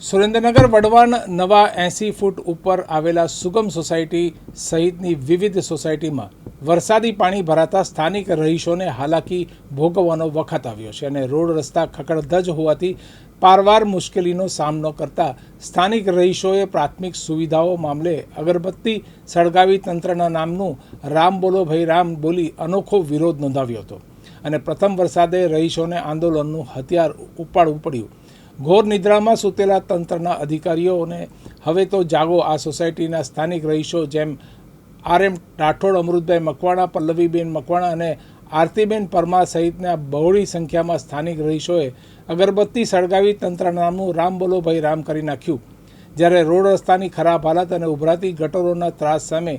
સુરેન્દ્રનગર વઢવાણ નવા 80 ફૂટ ઉપર આવેલા સુગમ સોસાયટી સહિતની વિવિધ સોસાયટીમાં વરસાદી પાણી ભરાતા સ્થાનિક રહીશોને હાલાકી ભોગવવાનો વખત આવ્યો છે અને રોડ રસ્તા ખખડધજ હોવાથી પારવાર મુશ્કેલીનો સામનો કરતા સ્થાનિક રહીશોએ પ્રાથમિક સુવિધાઓ મામલે અગરબત્તી સળગાવી તંત્રના નામનું રામ બોલો ભાઈ રામ બોલી અનોખો વિરોધ નોંધાવ્યો હતો અને પ્રથમ વરસાદે રહીશોને આંદોલનનું હથિયાર ઉપાડવું પડ્યું। ઘોર નિદ્રામાં સૂતેલા તંત્રના અધિકારીઓને હવે તો જાગો। આ સોસાયટીના સ્થાનિક રહીશો જેમ RM રાઠોડ, અમૃતભાઈ મકવાણા, પલ્લવીબેન મકવાણા અને આરતીબેન પરમાર સહિતના બહોળી સંખ્યામાં સ્થાનિક રહીશોએ અગરબત્તી સળગાવી તંત્રના નામનું રામ બોલો ભાઈ રામ કરી નાખ્યું। જ્યારે રોડ રસ્તાની ખરાબ હાલત અને ઉભરાતી ગટરોના ત્રાસ સામે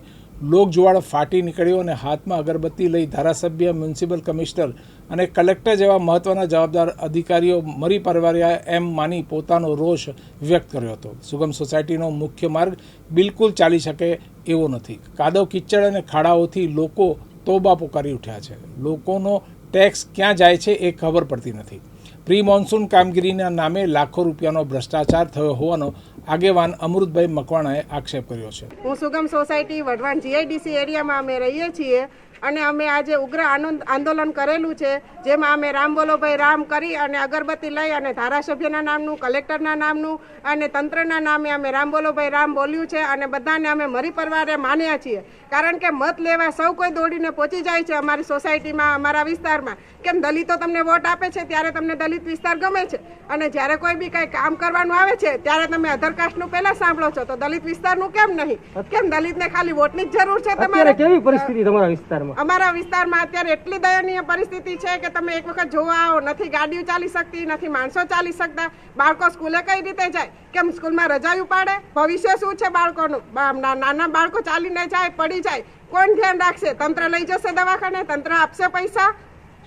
લોકજુવાળ ફાટી નીકળ્યો અને હાથમાં અગરબત્તી લઈ ધારાસભ્ય, મ્યુનિસિપલ કમિશનર અને કલેક્ટર જેવા મહત્વના જવાબદાર અધિકારીઓ મરી પરવાર્યા એમ માની પોતાનો રોષ વ્યક્ત કર્યો હતો। સુગમ સોસાયટીનો મુખ્ય માર્ગ બિલકુલ ચાલી શકે એવો નથી। કાદવ, કિચડ અને ખાડાઓથી લોકો તોબા પોકારી ઉઠ્યા છે। લોકોનો ટેક્સ ક્યાં જાય છે એ ખબર પડતી નથી। પ્રી મોન્સૂન કામગીરીના નામે લાખો રૂપિયાનો ભ્રષ્ટાચાર થયો હોવાનો આગેવાન અમૃતભાઈ મકવાણાએ આક્ષેપ કર્યો છે। હું સુગમ સોસાયટી વઢવાણ GIDC એરિયામાં અમે રહીએ છીએ અને અમે આજે ઉગ્ર આંદોલન કરેલું છે, જેમાં અમે રામ બોલો ભાઈ રામ કરી અને અગરબત્તી લઈ અને ધારાસભ્યના નામનું, કલેક્ટરના નામનું અને તંત્રના નામે અમે રામ બોલો ભાઈ રામ બોલ્યું છે અને બધાને અમે મરી પરવારે માન્યા છીએ। કારણ કે મત લેવા સૌ કોઈ દોડીને પહોંચી જાય છે અમારી સોસાયટીમાં, અમારા વિસ્તારમાં। કેમ દલિતો તમને વોટ આપે છે ત્યારે તમને દલિત વિસ્તાર ગમે છે અને જ્યારે કોઈ બી કંઈ કામ કરવાનું આવે છે ત્યારે તમે અધર કાસ્ટનું પહેલા સાંભળો છો, તો દલિત વિસ્તારનું કેમ નહીં? કેમ દલિતને ખાલી વોટની જ જરૂર છે તમારે? કેવી પરિસ્થિતિ તમારા વિસ્તારમાં? અમારા વિસ્તારમાં અત્યારે એટલી દયનીય પરિસ્થિતિ છે કે તમે એક વખત જોવા આવો, નથી ગાડીઓ ચાલી શકતી, નથી માણસો ચાલી શકતા। બાળકો સ્કૂલે કઈ રીતે જાય? કેમ સ્કૂલમાં રજાયું પાડે? ભવિષ્ય શું છે બાળકોનું? નાના બાળકો ચાલીને જાય, પડી જાય, કોણ ધ્યાન રાખશે? તંત્ર લઈ જશે દવાખાને, તંત્ર આપશે પૈસા?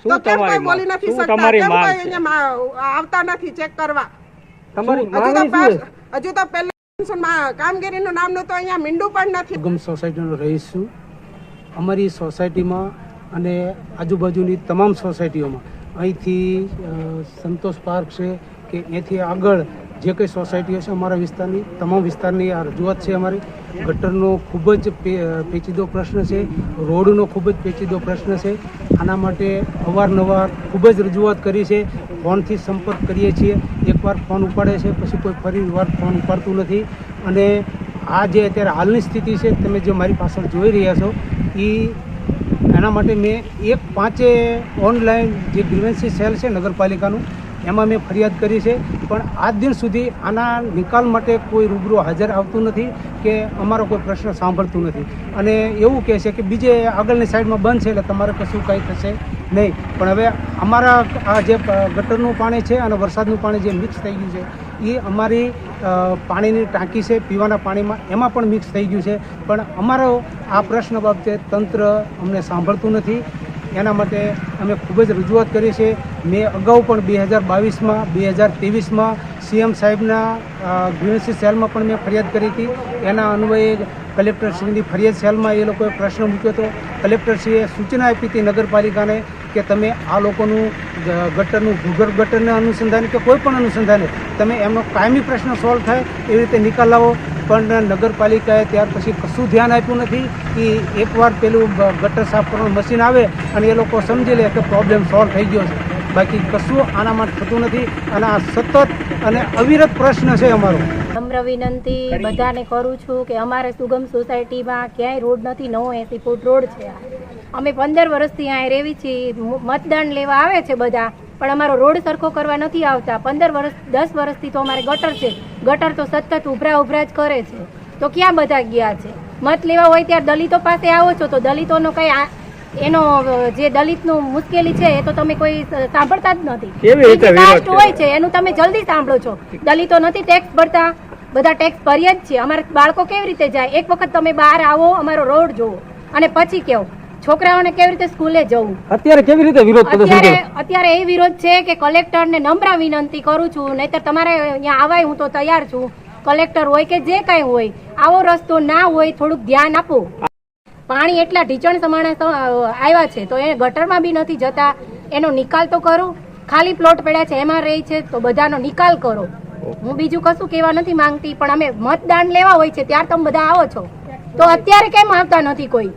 તો કેમ કોઈ બોલી નથી શકતા? કેમ કોઈ અહીંયા આવતા નથી ચેક કરવા? હજુ તો પહેલા કામગીરીનું નામનું તો અહીંયા મીંડું પણ નથી। સુગમ સોસાયટીનો રહીશ છું। અમારી સોસાયટીમાં અને આજુબાજુની તમામ સોસાયટીઓમાં અહીંથી સંતોષ પાર્ક છે કે એથી આગળ જે કંઈ સોસાયટીઓ છે અમારા વિસ્તારની, તમામ વિસ્તારની આ રજૂઆત છે। અમારી ગટરનો ખૂબ જ પેચીદો પ્રશ્ન છે, રોડનો ખૂબ જ પેચીદો પ્રશ્ન છે। આના માટે અવારનવાર ખૂબ જ રજૂઆત કરી છે, ફોનથી સંપર્ક કરીએ છીએ। એકવાર ફોન ઉપાડે છે, પછી કોઈ ફરી વાર ફોન ઉપાડતું નથી। અને આ જે અત્યારે હાલની સ્થિતિ છે, તમે જે મારી પાછળ જોઈ રહ્યા છો, એના માટે મેં 1/5 ઓનલાઈન જે ગ્રીવન્સી સેલ છે નગરપાલિકાનું, એમાં મેં ફરિયાદ કરી છે, પણ આજ દિન સુધી આના નિકાલ માટે કોઈ રૂબરૂ હાજર આવતું નથી કે અમારો કોઈ પ્રશ્ન સાંભળતું નથી અને એવું કહે છે કે બીજે આગળની સાઈડમાં બંધ છે એટલે તમારે કશું કંઈ થશે નહીં। પણ હવે અમારા આ જે ગટરનું પાણી છે અને વરસાદનું પાણી જે મિક્સ થઈ ગયું છે એ અમારી પાણીની ટાંકી છે પીવાના પાણીમાં, એમાં પણ મિક્સ થઈ ગયું છે, પણ અમારો આ પ્રશ્ન બાબતે તંત્ર અમને સાંભળતું નથી। એના માટે અમે ખૂબ જ રજૂઆત કરી છે। મેં અગાઉ પણ 2022માં, 2023માં CM સાહેબના ગ્રીવન્સી સેલમાં પણ મેં ફરિયાદ કરી હતી। એના અન્વયે કલેક્ટરશ્રીની ફરિયાદ સેલમાં એ લોકોએ પ્રશ્ન મૂક્યો હતો। કલેક્ટરશ્રીએ સૂચના આપી હતી નગરપાલિકાને કે તમે આ લોકોનું ગટરનું ભૂગર્ભ ગટરના અનુસંધાને કે કોઈ પણ અનુસંધાને તમે એમનો કાયમી પ્રશ્ન સોલ્વ થાય એવી રીતે નિકાલ લાવો। પણ નગરપાલિકાએ ત્યાર પછી કશું ધ્યાન આપ્યું નથી કે એકવાર પેલું ગટર સાફ કરવાનું મશીન આવે અને એ લોકો સમજી લે કે પ્રોબ્લેમ સોલ્વ થઈ ગયો છે, બાકી કશું આના માટે થતું નથી અને આ સતત અને અવિરત પ્રશ્ન છે અમારો। નમ્ર વિનંતી બધાને કરું છું કે અમારે સુગમ સોસાયટીમાં ક્યાંય રોડ નથી, 80 ફૂટ રોડ છે। અમે 15 વર્ષથી અહીંયા રહેવી છીએ, મતદાન લેવા આવે છે બધા, પણ અમારો રોડ સરખો કરવા નથી આવતા। 10 વર્ષથી તો અમારે ગટર છે, ગટર તો સતત ઉભરા જ કરે છે, તો ક્યાં બધા ગયા છે? મત લેવા હોય ત્યારે દલિતો પાસે આવો છો તો દલિતોનો કઈ એનો જે દલિતનું મુશ્કેલી છે એ તો તમે કોઈ સાંભળતા જ નથી। કાસ્ટ હોય છે એનું તમે જલ્દી સાંભળો છો, દલિતો નથી ટેક્સ ભરતા, બધા ટેક્સ ભરીએ જ છે। અમારે બાળકો કેવી રીતે જાય? એક વખત તમે બહાર આવો, અમારો રોડ જોવો અને પછી કેવો છોકરાઓને કેવી રીતે સ્કૂલે જવું? અત્યારે કેવી રીતે વિરોધ? અત્યારે એ વિરોધ છે કે કલેક્ટરને નમ્ર વિનંતી કરું છું, નહીતર તમારે અહીંયા આવાય હું તો તૈયાર છું। કલેક્ટર હોય કે જે કાંઈ હોય, આવો રસ્તો ના હોય, થોડુંક ધ્યાન આપો। પાણી એટલા ઢીચણ સમાણે આવ્યા છે તો એ ગટરમાં બી નથી જતા, એનો નિકાલ તો કરો। ખાલી પ્લોટ પડ્યા છે એમાં રહી છે તો બધાનો નિકાલ કરો। હું બીજું કશું કહેવા નથી માંગતી, પણ અમે મતદાન લેવા હોય છે ત્યારે તમે બધા આવો છો, તો અત્યારે કેમ આવતા નથી કોઈ?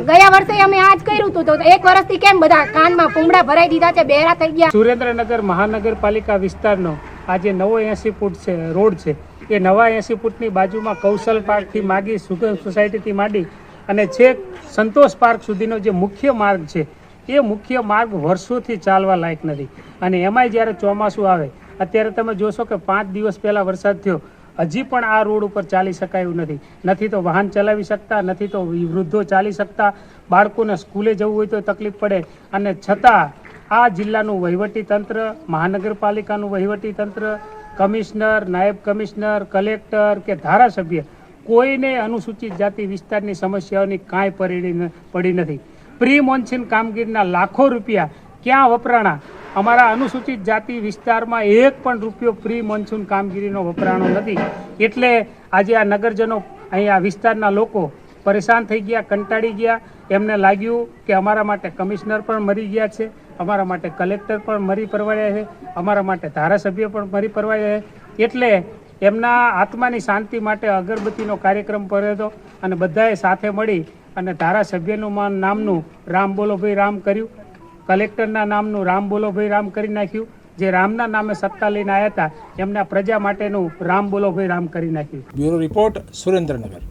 ગયા વર્ષે અમે આજ કર્યું હતું, તો એક વર્ષથી કેમ બધા કાનમાં ફૂંગડા ભરાઈ દીધા છે, બહેરા થઈ ગયા? સુરેન્દ્રનગર મહાનગરપાલિકા વિસ્તારનો આ જે નવો 80 ફૂટ છે રોડ છે, એ નવા 80 ફૂટની બાજુમાં કૌશલ પાર્કથી માગી સુગમ સોસાયટીથી માંડી અને છેક સંતોષ પાર્ક સુધીનો જે મુખ્ય માર્ગ છે, એ મુખ્ય માર્ગ વર્ષોથી ચાલવા લાયક નથી. અને એમાંય જ્યારે ચોમાસું આવે, અત્યારે તમે જોશો કે 5 દિવસ પહેલાં વરસાદ થયો, હજી પણ આ રોડ ઉપર ચાલી શકાય એવું નથી. નથી તો વાહન ચલાવી શકતા, નથી તો વૃદ્ધો ચાલી શકતા, બાળકોને સ્કૂલે જવું હોય તો તકલીફ પડે. અને છતાં આ જિલ્લાનું વહીવટી તંત્ર, મહાનગરપાલિકાનું વહીવટી તંત્ર, કમિશનર, નાયબ કમિશનર, કલેક્ટર કે ધારાસભ્ય કોઈને અનુસૂચિત જાતિ વિસ્તારની સમસ્યાઓની કાંઈ પડી નથી. પ્રી મોન્સૂન કામગીરીના લાખો રૂપિયા ક્યાં વપરાણા? અમારા અનુસૂચિત જાતિ વિસ્તારમાં એક પણ રૂપિયો પ્રી મોન્સૂન કામગીરીનો વપરાણો નથી. એટલે આજે આ નગરજનો, અહીંયા વિસ્તારના લોકો પરેશાન થઈ ગયા, કંટાળી ગયા. એમને લાગ્યું કે અમારા માટે કમિશનર પણ મરી ગયા છે, અમારા માટે કલેક્ટર પણ મરી પરવાડ્યા છે, અમારા માટે ધારાસભ્ય પણ મરી પરવાડ્યા છે. એટલે એમના આત્માની શાંતિ માટે અગરબત્તીનો કાર્યક્રમ કર્યો હતો અને બધાએ સાથે મળી અને ધારાસભ્યનું નામનું રામ બોલો ભાઈ રામ કર્યું, કલેક્ટરના નામનું રામ બોલો ભાઈ રામ કરી નાખ્યું. જે રામના નામે સત્તા લઈને આવ્યા હતા, એમના પ્રજા માટેનું રામ બોલો ભાઈ રામ કરી નાખ્યું. Bureau report, Surendranagar.